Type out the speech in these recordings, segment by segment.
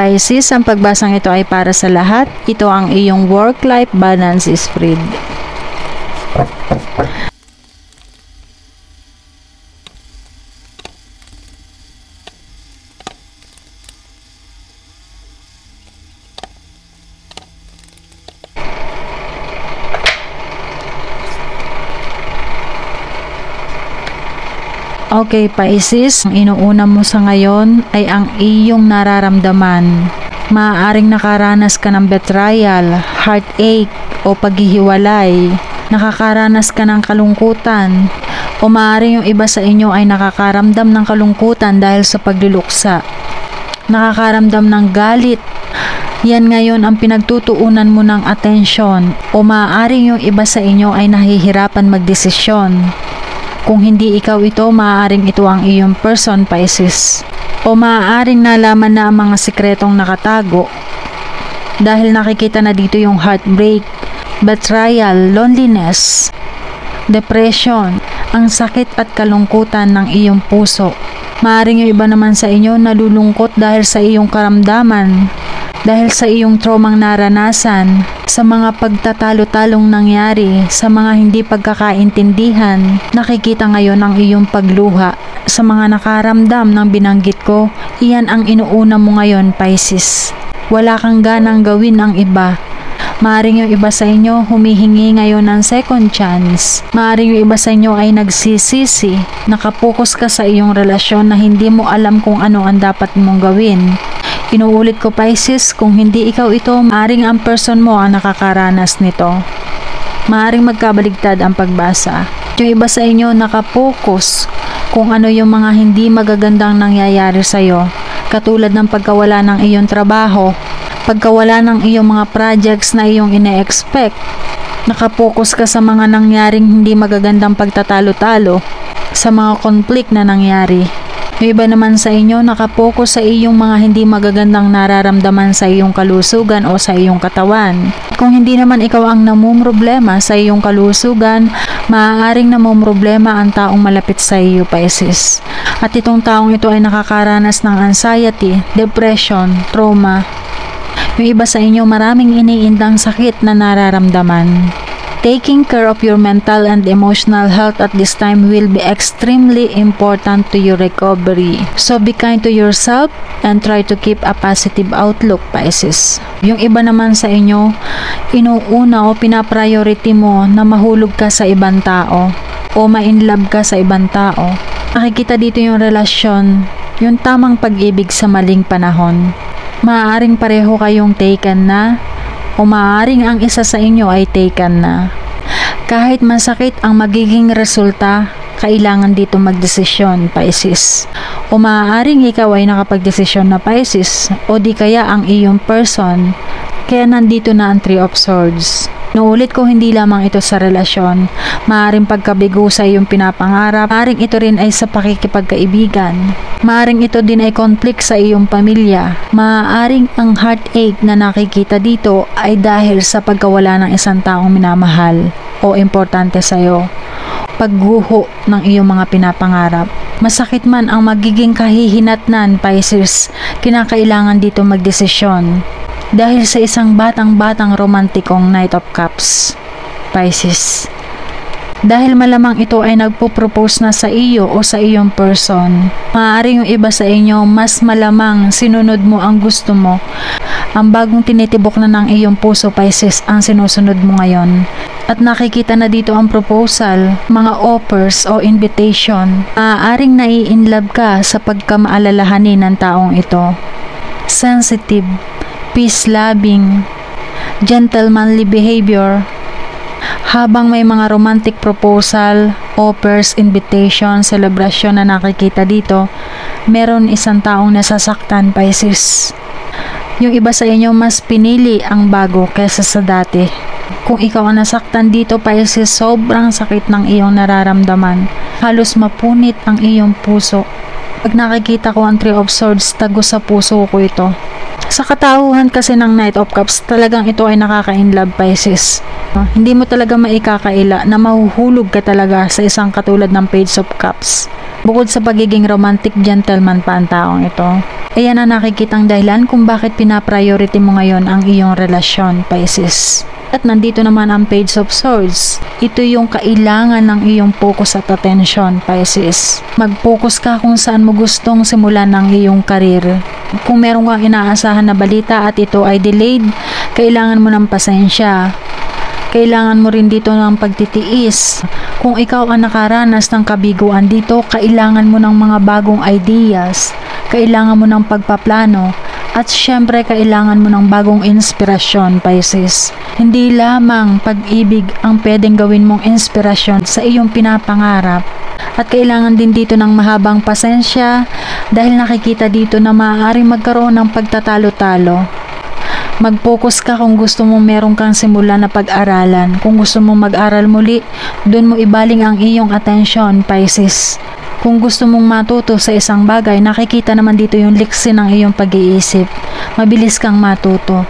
Pisces, ang pagbasang ito ay para sa lahat. Ito ang iyong work-life balance spread. Okay, Pisces, ang inuuna mo sa ngayon ay ang iyong nararamdaman. Maaaring nakaranas ka ng betrayal, heartache o paghihiwalay. Nakakaranas ka ng kalungkutan o maaaring yung iba sa inyo ay nakakaramdam ng kalungkutan dahil sa pagluluksa. Nakakaramdam ng galit. Yan ngayon ang pinagtutuunan mo ng atensyon o maaaring yung iba sa inyo ay nahihirapan magdesisyon. Kung hindi ikaw ito, maaaring ito ang iyong person, Pisces. O maaaring nalaman na ang mga sikretong nakatago. Dahil nakikita na dito yung heartbreak, betrayal, loneliness, depression, ang sakit at kalungkutan ng iyong puso. Maaaring yung iba naman sa inyo nalulungkot dahil sa iyong karamdaman, dahil sa iyong traumang naranasan, sa mga pagtatalo-talong nangyari, sa mga hindi pagkakaintindihan. Nakikita ngayon ang iyong pagluha sa mga nakaramdam ng binanggit ko. Iyan ang inuuna mo ngayon, Pisces. Wala kang ganang gawin ang iba. Maaring yung iba sa inyo humihingi ngayon ng second chance. Maaring yung iba sa inyo ay nagsisisi. Nakapokus ka sa iyong relasyon na hindi mo alam kung ano ang dapat mong gawin. Inuulit ko, Pisces, kung hindi ikaw ito, maaring ang person mo ang nakakaranas nito. Maaring magkabaligtad ang pagbasa. Yung iba sa inyo nakapokus kung ano yung mga hindi magagandang nangyayari sa iyo, katulad ng pagkawala ng iyong trabaho, pagkawala ng iyong mga projects na iyong ine-expect. Nakapokus ka sa mga nangyaring hindi magagandang pagtatalo-talo, sa mga conflict na nangyari. Yung iba naman sa inyo nakapokus sa iyong mga hindi magagandang nararamdaman sa iyong kalusugan o sa iyong katawan. Kung hindi naman ikaw ang namumroblema sa iyong kalusugan, maaaring namumroblema ang taong malapit sa iyo, Pisces. At itong taong ito ay nakakaranas ng anxiety, depression, trauma. Yung iba sa inyo maraming iniindang sakit na nararamdaman. Taking care of your mental and emotional health at this time will be extremely important to your recovery. So be kind to yourself and try to keep a positive outlook, Pisces. Yung iba naman sa inyo, inuuna o pinapriority mo na mahulog ka sa ibang tao o ma-inlove ka sa ibang tao. Nakikita dito yung relasyon, yung tamang pag-ibig sa maling panahon. Maaaring pareho kayong taken na o maaaring ang isa sa inyo ay taken na. Kahit masakit ang magiging resulta, kailangan dito magdesisyon, Pisces. O maaaring ikaw ay nakapagdesisyon na, Pisces, o di kaya ang iyong person. Kaya nandito na ang Three of Swords. Nuulit ko, hindi lamang ito sa relasyon. Maaaring pagkabigo sa iyong pinapangarap. Maaaring ito rin ay sa pakikipagkaibigan. Maaaring ito din ay conflict sa iyong pamilya. Maaaring ang heartache na nakikita dito ay dahil sa pagkawala ng isang taong minamahal o importante sa iyo. Pagguho ng iyong mga pinapangarap. Masakit man ang magiging kahihinatnan, Pisces, kinakailangan dito magdesisyon. Dahil sa isang batang-batang romantikong Knight of Cups, Pisces. Dahil malamang ito ay nagpo-propose na sa iyo o sa iyong person. Maaaring yung iba sa inyo, mas malamang sinunod mo ang gusto mo. Ang bagong tinitibok na ng iyong puso, Pisces, ang sinusunod mo ngayon. At nakikita na dito ang proposal, mga offers o invitation. Maaaring nai-inlove ka sa pagkamaalalahanin ng taong ito. Sensitive, peace-loving, gentlemanly behavior. Habang may mga romantic proposal, offers, invitation, celebration na nakikita dito, meron isang taong nasasaktan, Pisces. Yung iba sa inyo mas pinili ang bago kaysa sa dati. Kung ikaw ang nasaktan dito, Pisces, sobrang sakit ng iyong nararamdaman. Halos mapunit ang iyong puso. Pag nakikita ko ang Three of Swords, tagos sa puso ko ito. Sa katauhan kasi ng Knight of Cups, talagang ito ay nakaka-inlove, Pisces. Hindi mo talaga maikakaila na mahuhulog ka talaga sa isang katulad ng Page of Cups. Bukod sa pagiging romantic gentleman pa ang taong ito, ayan ang nakikitang dahilan kung bakit pinapriority mo ngayon ang iyong relasyon, Pisces. At nandito naman ang Page of Swords. Ito yung kailangan ng iyong focus at attention, Pisces. Mag-focus ka kung saan mo gustong simulan ang iyong karir. Kung meron kang inaasahan na balita at ito ay delayed, kailangan mo ng pasensya. Kailangan mo rin dito ng pagtitiis. Kung ikaw ang nakaranas ng kabiguan dito, kailangan mo ng mga bagong ideas. Kailangan mo ng pagpaplano. At syempre, kailangan mo ng bagong inspirasyon, Pisces. Hindi lamang pag-ibig ang pwedeng gawin mong inspirasyon sa iyong pinapangarap. At kailangan din dito ng mahabang pasensya dahil nakikita dito na maaaring magkaroon ng pagtatalo-talo. Mag-focus ka kung gusto mo meron kang simulan na pag-aralan. Kung gusto mo mag-aral muli, doon mo ibaling ang iyong atensyon, Pisces. Kung gusto mong matuto sa isang bagay, nakikita naman dito yung liksi ng iyong pag-iisip. Mabilis kang matuto.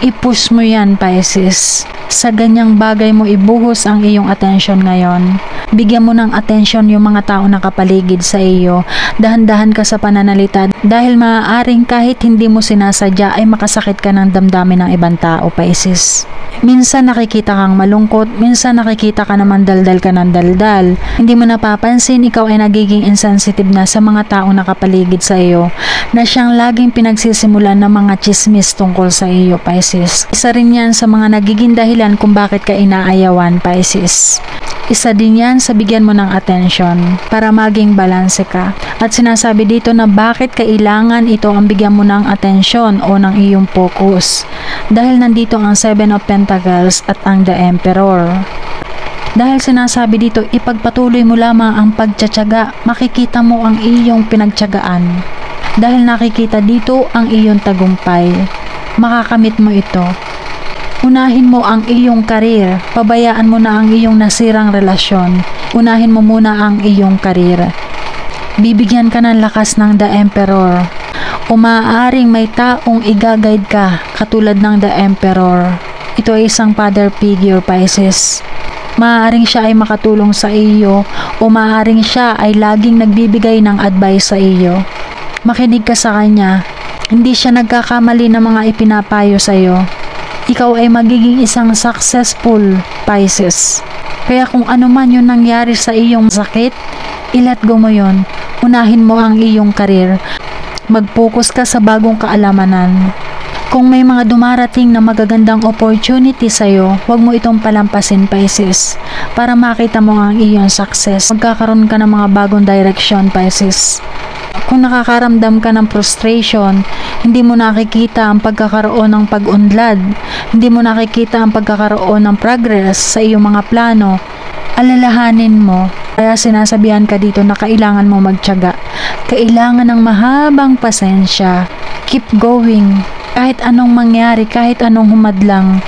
I-push mo yan, Pisces. Sa ganyang bagay mo ibuhos ang iyong atensyon ngayon. Bigyan mo ng atensyon yung mga tao na kapaligid sa iyo. Dahan-dahan ka sa pananalita dahil maaaring kahit hindi mo sinasadya ay makasakit ka ng damdamin ng ibang tao, Pisces. Minsan nakikita kang malungkot, minsan nakikita ka naman daldal ka ng daldal. Hindi mo napapansin ikaw ay nagiging insensitive na sa mga tao na kapaligid sa iyo, na siyang laging pinagsisimulan ng mga chismis tungkol sa iyo, Pisces. Isa rin yan sa mga nagiging dahilan kung bakit ka inaayawan, Pisces. Isa din yan sa bigyan mo ng atensyon para maging balanse ka. At sinasabi dito na bakit kailangan ito ang bigyan mo ng atensyon o ng iyong focus. Dahil nandito ang 7 of Pentacles at ang The Emperor. Dahil sinasabi dito, ipagpatuloy mo lamang ang pagtsatsaga, makikita mo ang iyong pinagtsagaan. Dahil nakikita dito ang iyong tagumpay, makakamit mo ito. Unahin mo ang iyong karir, pabayaan mo na ang iyong nasirang relasyon. Unahin mo muna ang iyong karir. Bibigyan ka ng lakas ng The Emperor. O maaaring may taong i-guide ka katulad ng The Emperor. Ito ay isang father figure, Pisces. Maaaring siya ay makatulong sa iyo o maaaring siya ay laging nagbibigay ng advice sa iyo. Makinig ka sa kanya. Hindi siya nagkakamali ng mga ipinapayo sa iyo. Ikaw ay magiging isang successful, Pisces. Kaya kung ano man yung nangyari sa iyong sakit, i-let go mo yun. Unahin mo ang iyong karir. Mag-focus ka sa bagong kaalamanan. Kung may mga dumarating na magagandang opportunity sa iyo, huwag mo itong palampasin, Pisces, para makita mo ang iyong success. Magkakaroon ka ng mga bagong direction, Pisces. Kung nakakaramdam ka ng frustration, hindi mo nakikita ang pagkakaroon ng pag-unlad, hindi mo nakikita ang pagkakaroon ng progress sa iyong mga plano, alalahanin mo. Kaya sinasabihan ka dito na kailangan mo magtiyaga. Kailangan ng mahabang pasensya. Keep going. Kahit anong mangyari, kahit anong humadlang,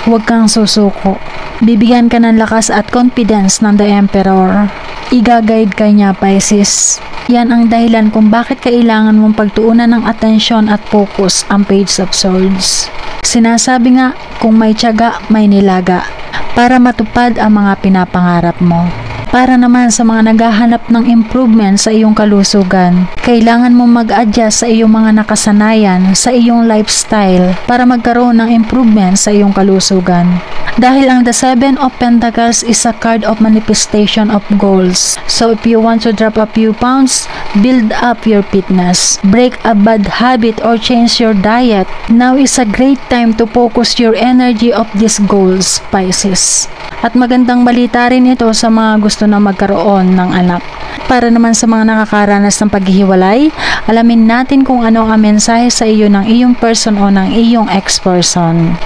huwag kang susuko. Bibigyan ka ng lakas at confidence ng The Emperor. Iga-guide ka niya, Pisces. Yan ang dahilan kung bakit kailangan mong pagtuunan ng atensyon at focus ang Page of Swords. Sinasabi nga, kung may tiyaga, may nilaga, para matupad ang mga pinapangarap mo. Para naman sa mga naghahanap ng improvement sa iyong kalusugan, kailangan mo mag-adjust sa iyong mga nakasanayan, sa iyong lifestyle, para magkaroon ng improvement sa iyong kalusugan. Dahil ang The 7 of Pentacles is a card of manifestation of goals. So if you want to drop a few pounds, build up your fitness, break a bad habit or change your diet, now is a great time to focus your energy of these goals, Pisces. At magandang balita rin ito sa mga gusto na magkaroon ng anak. Para naman sa mga nakakaranas ng paghihiwalay, alamin natin kung ano ang mensahe sa iyo ng iyong person o ng iyong ex-person.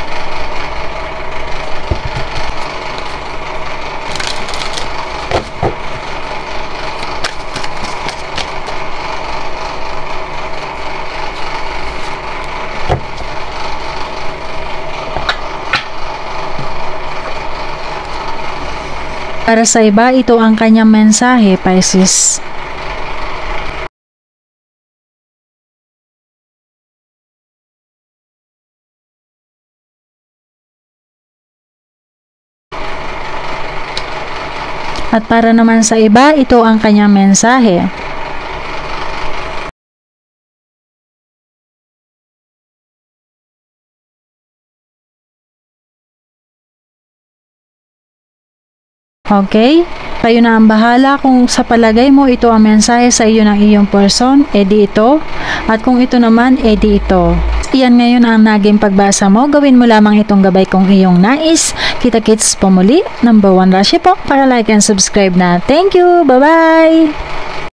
Para sa iba, ito ang kanyang mensahe, Pisces. At para naman sa iba, ito ang kanyang mensahe. Okay? Kayo na ang bahala kung sa palagay mo ito ang mensahe sa iyo ng iyong person, edi ito. At kung ito naman, edi ito. Iyan ngayon ang naging pagbasa mo. Gawin mo lamang itong gabay kung iyong nais. Kita-kits po muli. Number 1 Rashi po para like and subscribe na. Thank you! Bye-bye!